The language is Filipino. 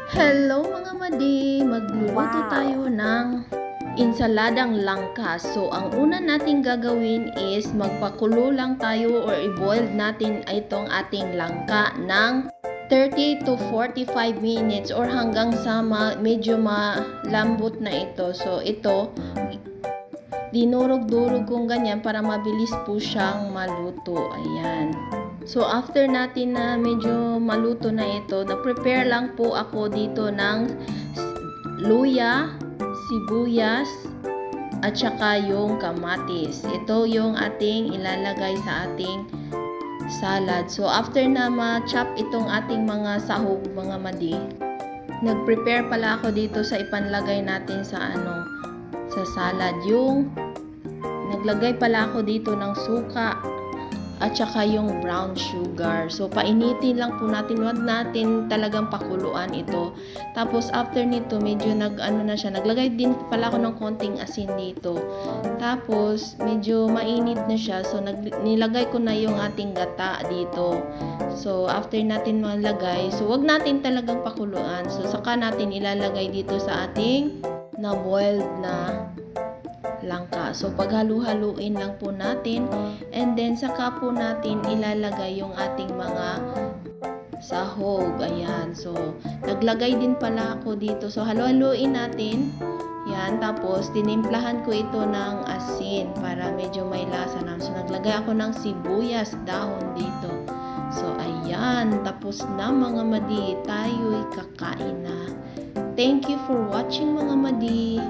Hello mga madi! Magluluto Wow! tayo ng insaladang langka. So, ang una nating gagawin is magpakulo lang tayo or i-boil natin itong ating langka ng 30 to 45 minutes or hanggang sa medyo malambot na ito. So, ito, dinurog-durog kong ganyan para mabilis po siyang maluto. Ayan. So, after natin na medyo maluto na ito, na-prepare lang po ako dito ng luya, sibuyas, at saka yung kamatis. Ito yung ating ilalagay sa ating salad. So, after na ma-chop itong ating mga sahog, mga madi, nag-prepare pala ako dito sa ipanlagay natin sa sa salad. Yung naglagay pala ako dito ng suka at saka yung brown sugar. So, painitin lang po natin. Huwag natin talagang pakuluan ito. Tapos, after nito, medyo na siya. Naglagay din pala ako ng konting asin dito. Tapos, medyo mainit na siya. So, nilagay ko na yung ating gata dito. So, after natin malagay, so, huwag natin talagang pakuluan. So, saka natin ilalagay dito sa ating na-boiled na langka. So, paghalu-haluin lang po natin and then saka po natin ilalagay yung ating mga sahog. Ayan. So, naglagay din pala ako dito. So, halu-haluin natin. Yan. Tapos, tinimplahan ko ito ng asin para medyo may lasa na. So, naglagay ako ng sibuyas dahon dito. So, ayan. Tapos na mga madi. Tayo'y kakain na. Thank you for watching mga madi.